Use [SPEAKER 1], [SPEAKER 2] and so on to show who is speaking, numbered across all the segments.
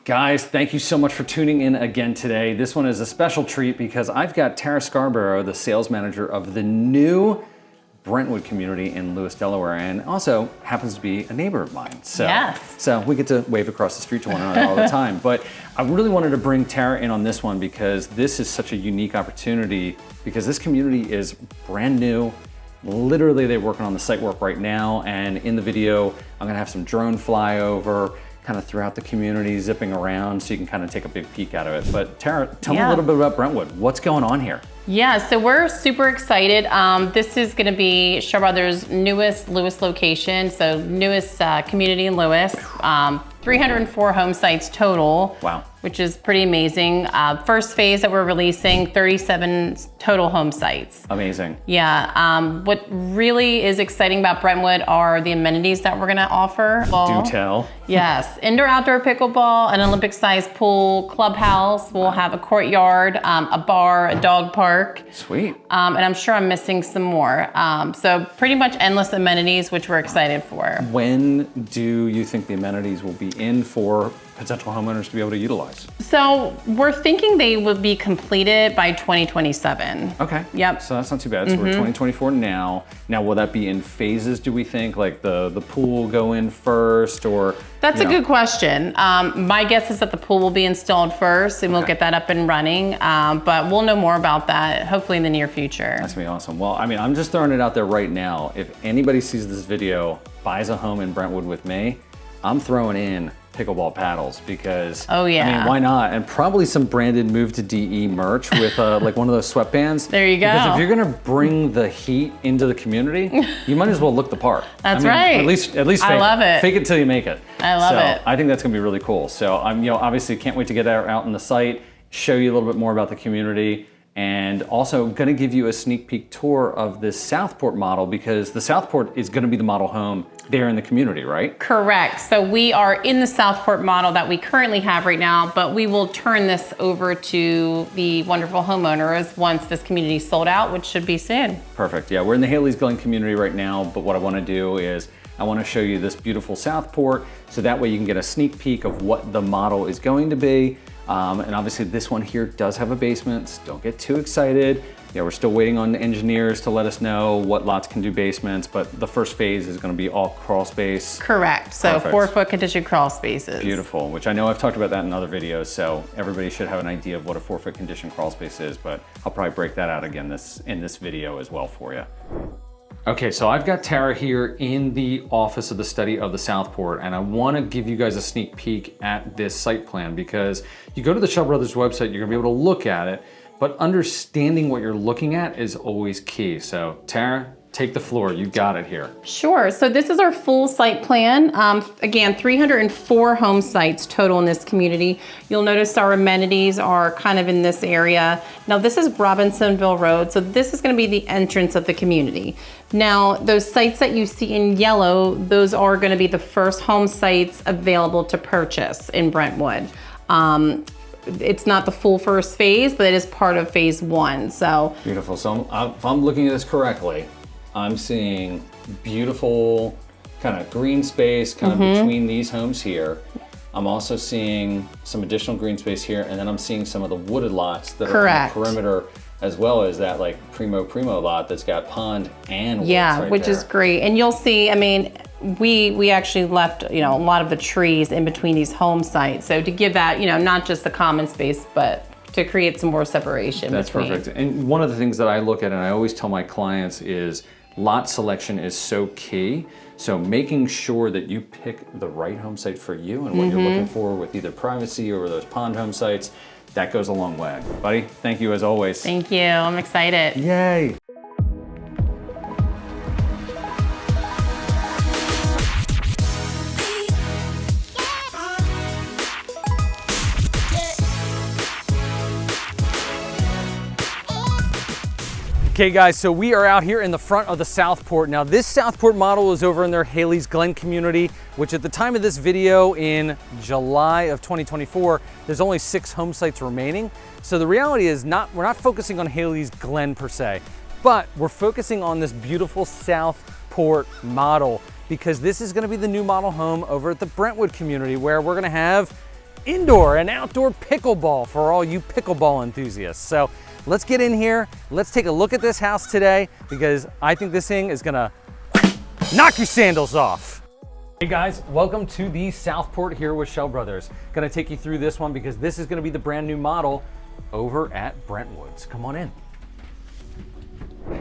[SPEAKER 1] Guys, thank you so much for tuning in again today. This one is a special treat because I've got Tarah Scarborough, the sales manager of the new Brentwood community in Lewes, Delaware, and also happens to be a neighbor of mine. So we get to wave across the street to one another all the time. But I really wanted to bring Tarah in on this one because this is such a unique opportunity because this community is brand new. Literally, they're working on the Sitework right now, and in the video, I'm gonna have some drone flyover kind of throughout the community, zipping around so you can kind of take a big peek out of it. But Tarah, tell me a little bit about Brentwood. What's going on here?
[SPEAKER 2] Yeah, so we're super excited. This is gonna be Schell Brothers' newest Lewes location, so newest community in Lewes. 304 home sites total.
[SPEAKER 1] Wow.
[SPEAKER 2] Which is pretty amazing. First phase that we're releasing, 37 total home sites.
[SPEAKER 1] Amazing.
[SPEAKER 2] Yeah, what really is exciting about Brentwood are the amenities that we're gonna offer.
[SPEAKER 1] Do tell.
[SPEAKER 2] Yes, indoor-outdoor pickleball, an Olympic-sized pool, clubhouse. We'll have a courtyard, a bar, a dog park.
[SPEAKER 1] Sweet.
[SPEAKER 2] And I'm sure I'm missing some more. So pretty much endless amenities, which we're excited for.
[SPEAKER 1] When do you think the amenities will be in for potential homeowners to be able to utilize?
[SPEAKER 2] So we're thinking they will be completed by 2027.
[SPEAKER 1] Okay.
[SPEAKER 2] Yep.
[SPEAKER 1] So that's not too bad. So we're 2024 now. Now, will that be in phases, do we think? Like the pool go in first or?
[SPEAKER 2] That's a good question. My guess is that the pool will be installed first and we'll get that up and running. But we'll know more about that hopefully in the near future.
[SPEAKER 1] That's gonna be awesome. Well, I mean, I'm just throwing it out there right now. If anybody sees this video, buys a home in Brentwood with me, I'm throwing in pickleball paddles because, I mean, why not? And probably some branded Move to DE merch with like one of those sweatbands.
[SPEAKER 2] There you go.
[SPEAKER 1] Because if you're gonna bring the heat into the community, you might as well look the part.
[SPEAKER 2] That's right.
[SPEAKER 1] At least fake
[SPEAKER 2] I love it.
[SPEAKER 1] Fake it till you make it.
[SPEAKER 2] I love it.
[SPEAKER 1] I think that's gonna be really cool. So I'm, obviously can't wait to get out in the site, show you a little bit more about the community, and also gonna give you a sneak peek tour of this Southport model because the Southport is gonna be the model home there in the community, right?
[SPEAKER 2] Correct. So we are in the Southport model that we currently have right now, but we will turn this over to the wonderful homeowners once this community is sold out, which should be soon.
[SPEAKER 1] Perfect. Yeah, we're in the Haley's Glen community right now, but what I want to do is I want to show you this beautiful Southport so that way you can get a sneak peek of what the model is going to be. And obviously this one here does have a basement. So don't get too excited. Yeah, we're still waiting on the engineers to let us know what lots can do basements, but the first phase is going to be all crawl space.
[SPEAKER 2] Correct. So 4-foot conditioned crawl spaces.
[SPEAKER 1] Beautiful, which I know I've talked about that in other videos, so everybody should have an idea of what a 4-foot conditioned crawl space is, but I'll probably break that out again in this video as well for you. Okay, so I've got Tarah here in the office of the study of the Southport, and I want to give you guys a sneak peek at this site plan because you go to the Schell Brothers website, you're going to be able to look at it, but understanding what you're looking at is always key. So Tarah, take the floor, you got it here.
[SPEAKER 2] Sure, so this is our full site plan. Again, 304 home sites total in this community. You'll notice our amenities are kind of in this area. Now this is Robinsonville Road, so this is gonna be the entrance of the community. Now, those sites that you see in yellow, those are gonna be the first home sites available to purchase in Brentwood. It's not the full first phase, but it is part of phase 1, so.
[SPEAKER 1] Beautiful, so if I'm looking at this correctly, I'm seeing beautiful kind of green space kind of between these homes here. I'm also seeing some additional green space here, and then I'm seeing some of the wooded lots that are on the perimeter, as well as that like primo lot that's got pond and woods right
[SPEAKER 2] which
[SPEAKER 1] there.
[SPEAKER 2] is great. And you'll see, I mean, we actually left, a lot of the trees in between these home sites. So to give that, not just the common space, but to create some more separation.
[SPEAKER 1] That's perfect. And one of the things that I look at and I always tell my clients is lot selection is so key. So making sure that you pick the right home site for you and what you're looking for with either privacy or those pond home sites, that goes a long way. Buddy, thank you as always.
[SPEAKER 2] Thank you, I'm excited.
[SPEAKER 1] Yay. Okay guys, so we are out here in the front of the Southport. Now this Southport model is over in their Haley's Glen community, which at the time of this video in July of 2024, there's only 6 home sites remaining. So the reality is we're not focusing on Haley's Glen per se, but we're focusing on this beautiful Southport model because this is gonna be the new model home over at the Brentwood community where we're gonna have indoor and outdoor pickleball for all you pickleball enthusiasts. So let's get in here. Let's take a look at this house today because I think this thing is gonna knock your sandals off. Hey guys, welcome to the Southport here with Schell Brothers. Gonna take you through this one because this is gonna be the brand new model over at Brentwood's. Come on in.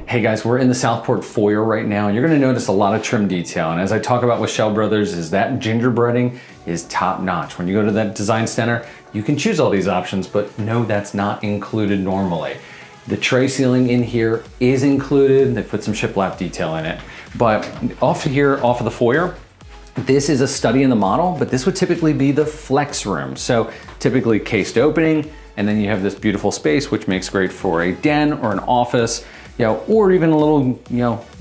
[SPEAKER 1] Hey guys, we're in the Southport foyer right now, and you're gonna notice a lot of trim detail. And as I talk about with Schell Brothers, is that gingerbreading is top notch. When you go to that design center, you can choose all these options, but no, that's not included normally. The tray ceiling in here is included. They put some shiplap detail in it. But off here, off of the foyer, this is a study in the model, but this would typically be the flex room. So typically cased opening, and then you have this beautiful space, which makes great for a den or an office, or even a little,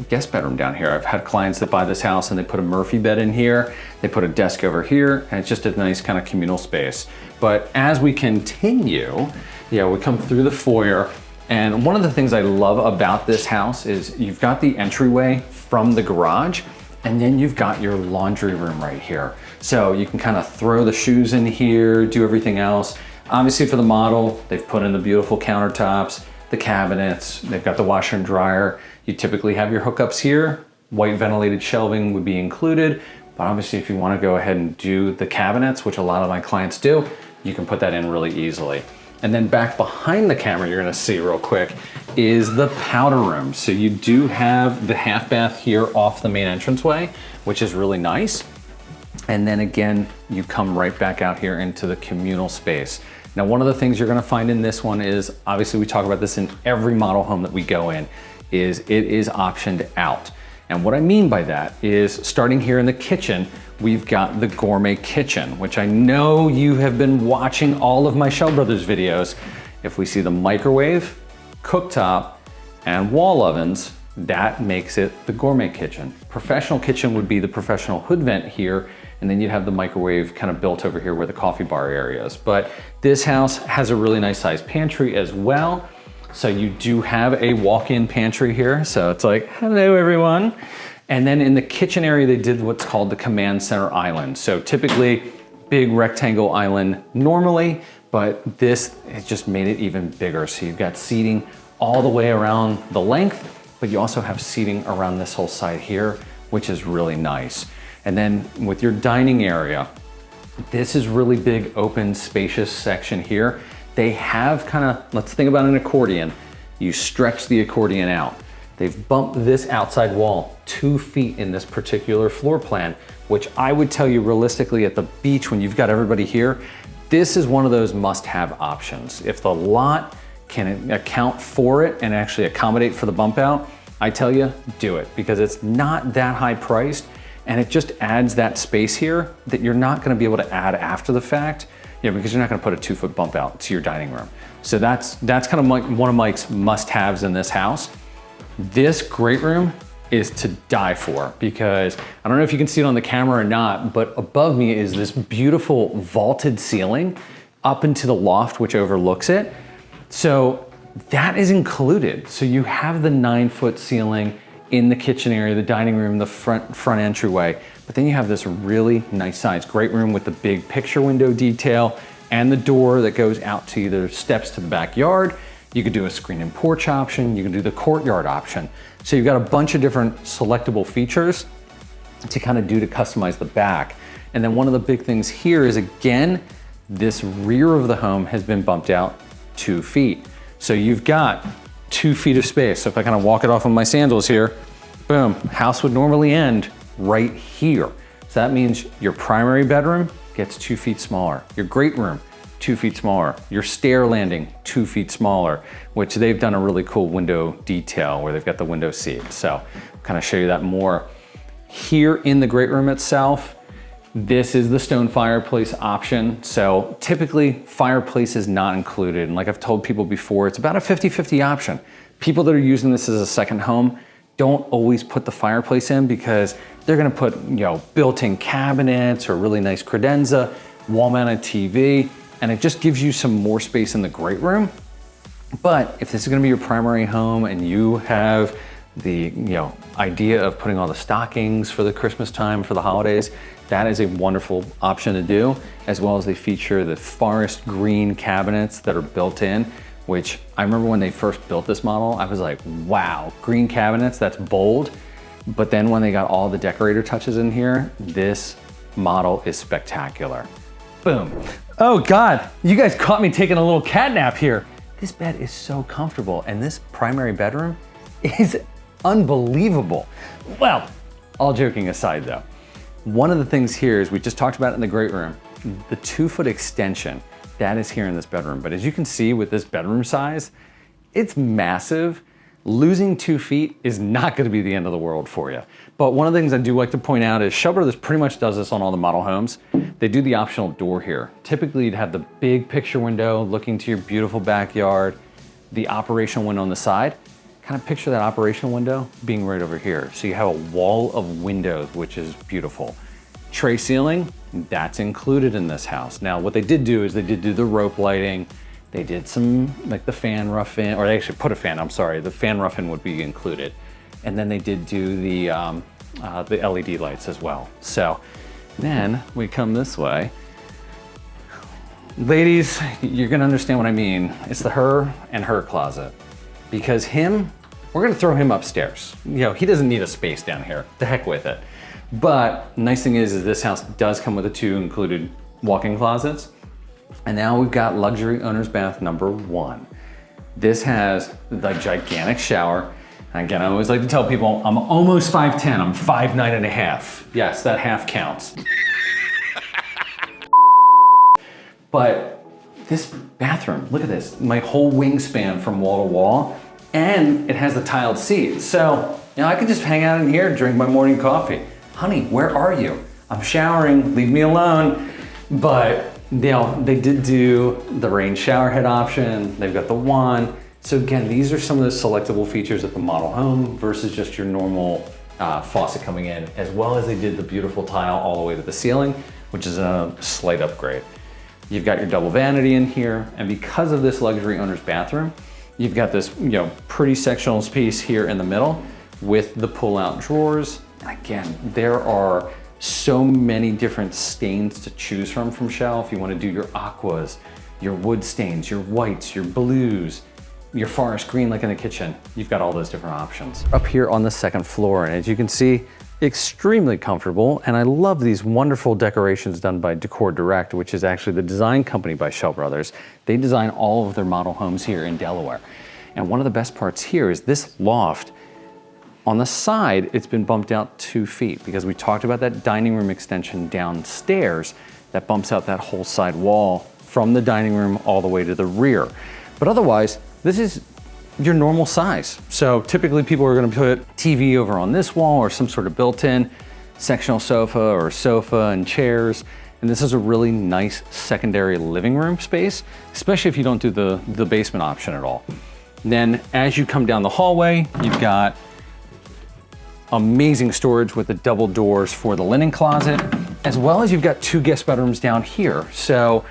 [SPEAKER 1] guest bedroom down here. I've had clients that buy this house and they put a Murphy bed in here, they put a desk over here, and it's just a nice kind of communal space. But as we continue, we come through the foyer, and one of the things I love about this house is you've got the entryway from the garage, and then you've got your laundry room right here. So you can kind of throw the shoes in here, do everything else. Obviously for the model, they've put in the beautiful countertops, the cabinets, they've got the washer and dryer. You typically have your hookups here. White ventilated shelving would be included, but obviously if you want to go ahead and do the cabinets, which a lot of my clients do, you can put that in really easily. And then back behind the camera, you're gonna see real quick, is the powder room. So you do have the half bath here off the main entranceway, which is really nice. And then again, you come right back out here into the communal space. Now, one of the things you're gonna find in this one is, obviously we talk about this in every model home that we go in, is it is optioned out. And what I mean by that is, starting here in the kitchen, we've got the gourmet kitchen, which I know you have been watching all of my Schell Brothers videos. If we see the microwave, cooktop, and wall ovens, that makes it the gourmet kitchen. Professional kitchen would be the professional hood vent here, and then you'd have the microwave kind of built over here where the coffee bar area is. But this house has a really nice sized pantry as well. So you do have a walk-in pantry here. So it's like, hello everyone. And then in the kitchen area, they did what's called the command center island. So typically big rectangle island normally, but this has just made it even bigger. So you've got seating all the way around the length, but you also have seating around this whole side here, which is really nice. And then with your dining area, this is really big, open, spacious section here. They have kind of, let's think about an accordion. You stretch the accordion out. They've bumped this outside wall 2 feet in this particular floor plan, which I would tell you realistically at the beach when you've got everybody here, this is one of those must-have options. If the lot can account for it and actually accommodate for the bump out, I tell you, do it, because it's not that high priced. And it just adds that space here that you're not gonna be able to add after the fact, because you're not gonna put a 2-foot bump out to your dining room. So that's kind of one of Mike's must-haves in this house. This great room is to die for, because I don't know if you can see it on the camera or not, but above me is this beautiful vaulted ceiling up into the loft, which overlooks it. So that is included. So you have the 9-foot ceiling in the kitchen area, the dining room, the front entryway, but then you have this really nice size great room with the big picture window detail and the door that goes out to either steps to the backyard. You could do a screen and porch option, you can do the courtyard option. So you've got a bunch of different selectable features to kind of do to customize the back. And then one of the big things here is, again, this rear of the home has been bumped out 2 feet. So you've got 2 feet of space. So if I kind of walk it off with my sandals here, boom, house would normally end right here. So that means your primary bedroom gets 2 feet smaller. Your great room, 2 feet smaller. Your stair landing, 2 feet smaller, which they've done a really cool window detail where they've got the window seat. So kind of show you that more. Here in the great room itself, this is the stone fireplace option. So typically fireplace is not included. And like I've told people before, it's about a 50-50 option. People that are using this as a second home don't always put the fireplace in because they're gonna put built-in cabinets or really nice credenza, wall-mounted TV, and it just gives you some more space in the great room. But if this is gonna be your primary home and you have the idea of putting all the stockings for the Christmas time, for the holidays, that is a wonderful option to do, as well as they feature the forest green cabinets that are built in, which I remember when they first built this model, I was like, wow, green cabinets, that's bold. But then when they got all the decorator touches in here, this model is spectacular. Boom. Oh God, you guys caught me taking a little cat nap here. This bed is so comfortable, and this primary bedroom is unbelievable. Well, all joking aside though, one of the things here is we just talked about it in the great room, the 2-foot extension that is here in this bedroom. But as you can see with this bedroom size, it's massive. Losing 2 feet is not going to be the end of the world for you. But one of the things I do like to point out is Schell Brothers pretty much does this on all the model homes. They do the optional door here. Typically you'd have the big picture window looking to your beautiful backyard, the operational window on the side. Kind of picture that operational window being right over here. So you have a wall of windows, which is beautiful. Tray ceiling, that's included in this house. Now, what they did do is they did do the rope lighting. They did some, like the fan rough-in, or they actually put a fan, I'm sorry, the fan rough-in would be included. And then they did do the LED lights as well. So then we come this way. Ladies, you're gonna understand what I mean. It's the her and her closet. Because him, we're gonna throw him upstairs. He doesn't need a space down here. The heck with it. But nice thing is this house does come with the 2 included walk-in closets. And now we've got luxury owner's bath number 1. This has the gigantic shower. And again, I always like to tell people I'm almost 5'10", I'm 5'9.5". Yes, that half counts. But this bathroom, look at this, my whole wingspan from wall to wall, and it has the tiled seat. So, I could just hang out in here, drink my morning coffee. Honey, where are you? I'm showering, leave me alone. But, they did do the rain shower head option, they've got the wand. So again, these are some of the selectable features of the model home versus just your normal faucet coming in, as well as they did the beautiful tile all the way to the ceiling, which is a slight upgrade. You've got your double vanity in here, and because of this luxury owner's bathroom, you've got this pretty sectional space here in the middle with the pull-out drawers. And again, there are so many different stains to choose from Schell. If you want to do your aquas, your wood stains, your whites, your blues, your forest green like in the kitchen, you've got all those different options. Up here on the 2nd floor, and as you can see, extremely comfortable, and I love these wonderful decorations done by Decor Direct, which is actually the design company by Schell Brothers. They design all of their model homes here in Delaware. And one of the best parts here is this loft. On the side, it's been bumped out 2 feet because we talked about that dining room extension downstairs that bumps out that whole side wall from the dining room all the way to the rear. But otherwise, this is your normal size. So typically people are gonna put TV over on this wall or some sort of built-in sectional sofa and chairs. And this is a really nice secondary living room space, especially if you don't do the basement option at all. And then as you come down the hallway, you've got amazing storage with the double doors for the linen closet, as well as you've got 2 guest bedrooms down here. So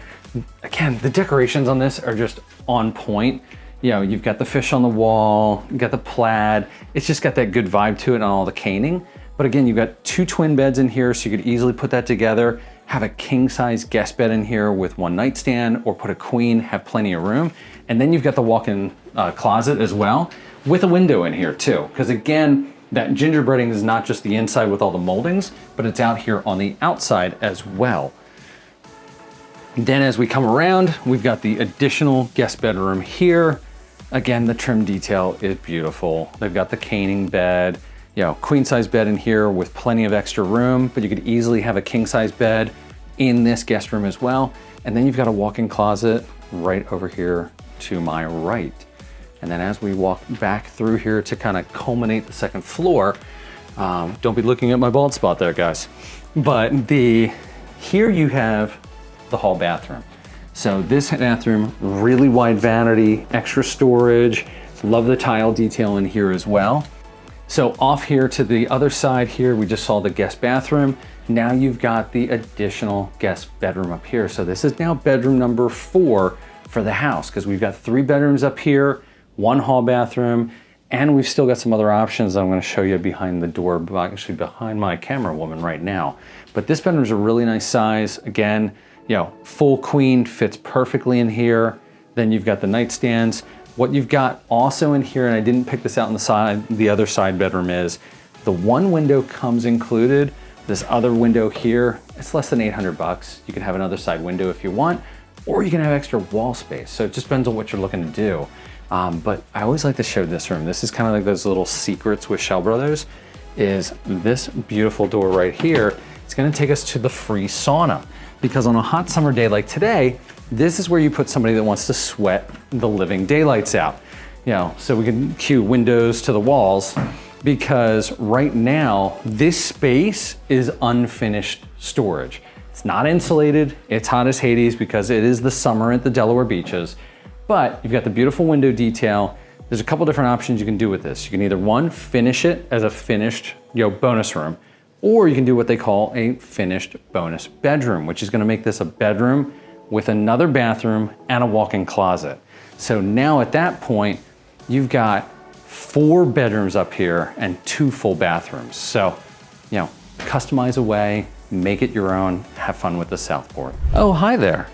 [SPEAKER 1] again, the decorations on this are just on point. You've got the fish on the wall, you've got the plaid. It's just got that good vibe to it and all the caning. But again, you've got 2 twin beds in here, so you could easily put that together, have a king size guest bed in here with 1 nightstand, or put a queen, have plenty of room. And then you've got the walk-in closet as well, with a window in here too. Because again, that gingerbreading is not just the inside with all the moldings, but it's out here on the outside as well. Then as we come around, we've got the additional guest bedroom here. Again, the trim detail is beautiful. They've got the caning bed, queen size bed in here with plenty of extra room, but you could easily have a king size bed in this guest room as well. And then you've got a walk-in closet right over here to my right. And then as we walk back through here to kind of culminate the 2nd floor, don't be looking at my bald spot there, guys. But here you have the hall bathroom. So this bathroom, really wide vanity, extra storage. Love the tile detail in here as well. So off here to the other side here, we just saw the guest bathroom. Now you've got the additional guest bedroom up here. So this is now bedroom number 4 for the house, because we've got 3 bedrooms up here, 1 hall bathroom, And we've still got some other options that I'm gonna show you behind the door, actually behind my camera woman right now. But this bedroom's a really nice size. Again, full queen, fits perfectly in here. Then you've got the nightstands. What you've got also in here, and I didn't pick this out on the other side bedroom, is the one window comes included. This other window here, it's less than 800 bucks. You can have another side window if you want, or you can have extra wall space. So it just depends on what you're looking to do. But I always like to show this room. This is kind of like those little secrets with Schell Brothers, is this beautiful door right here. It's gonna take us to the free sauna, because on a hot summer day like today, this is where you put somebody that wants to sweat the living daylights out. So we can cue windows to the walls, because right now, this space is unfinished storage. It's not insulated, it's hot as Hades because it is the summer at the Delaware beaches, but you've got the beautiful window detail. There's a couple different options you can do with this. You can either one, finish it as a finished bonus room, or you can do what they call a finished bonus bedroom, which is gonna make this a bedroom with another bathroom and a walk-in closet. So now at that point, you've got 4 bedrooms up here and 2 full bathrooms. So, customize away, make it your own, have fun with the Southport. Oh, hi there.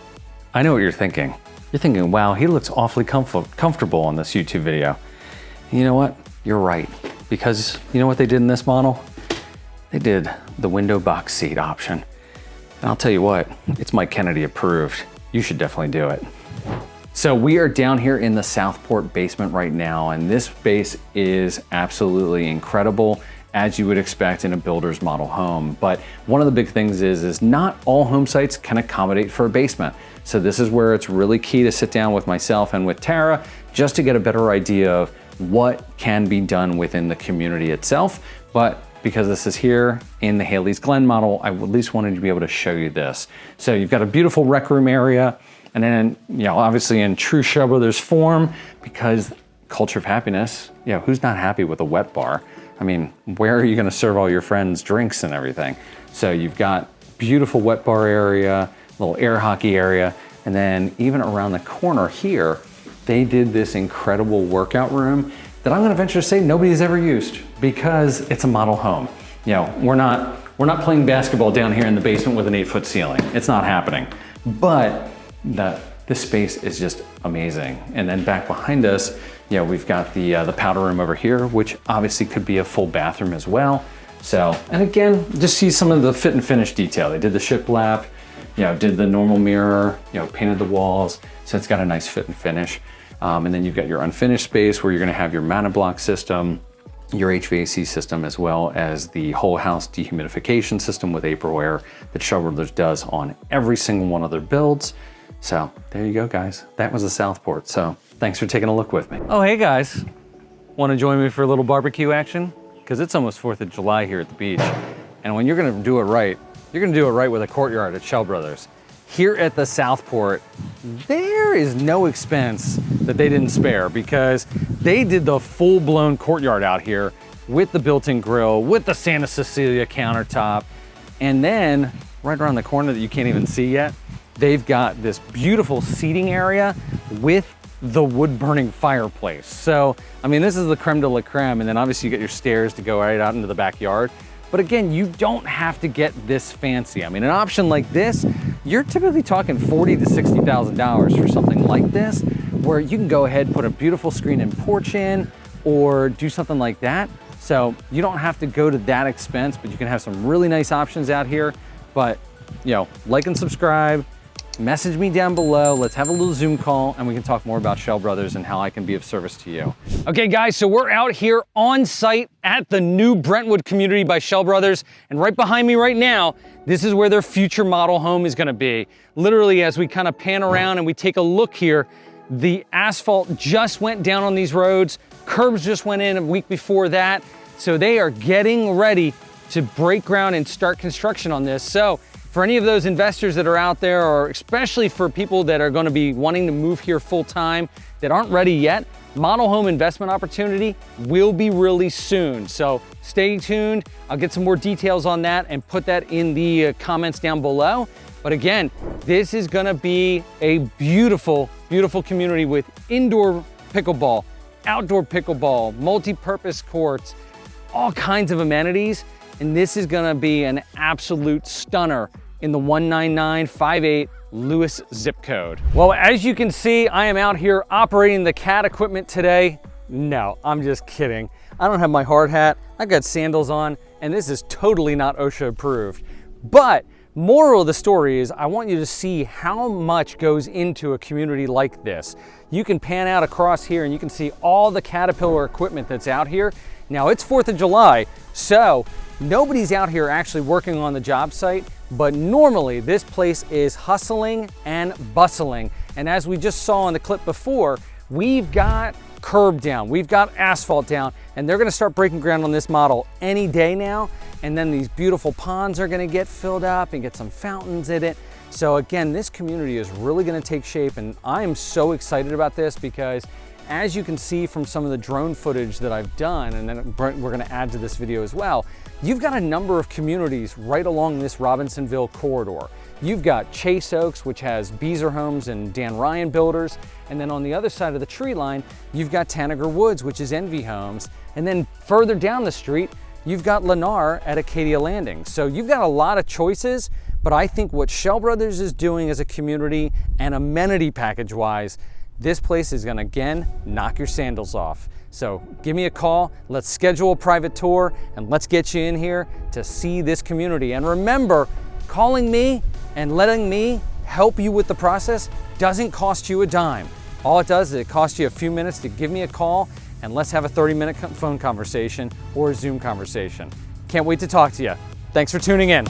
[SPEAKER 1] I know what you're thinking. You're thinking, wow, he looks awfully comfortable on this YouTube video. And you know what? You're right. Because you know what they did in this model? They did the window box seat option. And I'll tell you what, it's Mike Kennedy approved. You should definitely do it. So we are down here in the Southport basement right now, and this space is absolutely incredible, as you would expect in a builder's model home. But one of the big things is not all home sites can accommodate for a basement. So this is where it's really key to sit down with myself and with Tarah just to get a better idea of what can be done within the community itself. But because this is here in the Haley's Glen model, I at least wanted to be able to show you this. So you've got a beautiful rec room area, and then, obviously in true Schell Brothers form, because culture of happiness, who's not happy with a wet bar? I mean, where are you gonna serve all your friends drinks and everything? So you've got beautiful wet bar area, little air hockey area, and then even around the corner here, they did this incredible workout room that I'm gonna venture to say nobody's ever used, because it's a model home. We're not playing basketball down here in the basement with an 8-foot ceiling. It's not happening. But this space is just amazing. And then back behind us, we've got the powder room over here, which obviously could be a full bathroom as well. So, and again, just see some of the fit and finish detail. They did the shiplap, did the normal mirror, painted the walls. So it's got a nice fit and finish. And then you've got your unfinished space where you're gonna have your Manablock system, your HVAC system, as well as the whole house dehumidification system with April Air that Schell Brothers does on every single one of their builds. So there you go, guys. That was the Southport. So thanks for taking a look with me. Oh, hey guys. Want to join me for a little barbecue action? Because it's almost 4th of July here at the beach. And when you're gonna do it right, you're gonna do it right with a Courtyard at Schell Brothers. Here at the Southport, there is no expense that they didn't spare, because they did the full-blown Courtyard out here with the built-in grill, with the Santa Cecilia countertop, and then right around the corner that you can't even see yet, they've got this beautiful seating area with the wood-burning fireplace. So, I mean, this is the creme de la creme, and then obviously you get your stairs to go right out into the backyard. But again, you don't have to get this fancy. I mean, an option like this, you're typically talking $40,000 to $60,000 for something like this, where you can go ahead and put a beautiful screen and porch in, or do something like that. So you don't have to go to that expense, but you can have some really nice options out here. But, like and subscribe, message me down below. Let's have a little Zoom call and we can talk more about Schell Brothers and how I can be of service to you. Okay guys, so we're out here on site at the new Brentwood community by Schell Brothers. And right behind me right now, this is where their future model home is gonna be. Literally, as we kind of pan around and we take a look here, the asphalt just went down on these roads. Curbs just went in a week before that. So they are getting ready to break ground and start construction on this. So for any of those investors that are out there, or especially for people that are going to be wanting to move here full time that aren't ready yet, model home investment opportunity will be really soon. So stay tuned. I'll get some more details on that and put that in the comments down below. But again, this is going to be a beautiful, beautiful community with indoor pickleball, outdoor pickleball, multi-purpose courts, all kinds of amenities. And this is gonna be an absolute stunner in the 19958 Lewes zip code. Well, as you can see, I am out here operating the CAT equipment today. No, I'm just kidding. I don't have my hard hat, I've got sandals on, and this is totally not OSHA approved. But moral of the story is I want you to see how much goes into a community like this. You can pan out across here and you can see all the Caterpillar equipment that's out here. Now it's 4th of July, so nobody's out here actually working on the job site, but normally this place is hustling and bustling. And as we just saw in the clip before, we've got curb down, we've got asphalt down, and they're gonna start breaking ground on this model any day now. And then these beautiful ponds are gonna get filled up and get some fountains in it. So again, this community is really gonna take shape, and I am so excited about this because as you can see from some of the drone footage that I've done, and then we're gonna add to this video as well, you've got a number of communities right along this Robinsonville corridor. You've got Chase Oaks, which has Beezer Homes and Dan Ryan Builders. And then on the other side of the tree line, you've got Tanager Woods, which is Envy Homes. And then further down the street, you've got Lennar at Acadia Landing. So you've got a lot of choices, but I think what Schell Brothers is doing as a community and amenity package wise, this place is gonna, again, knock your sandals off. So give me a call, let's schedule a private tour, and let's get you in here to see this community. And remember, calling me and letting me help you with the process doesn't cost you a dime. All it does is it costs you a few minutes to give me a call, and let's have a 30-minute phone conversation or a Zoom conversation. Can't wait to talk to you. Thanks for tuning in.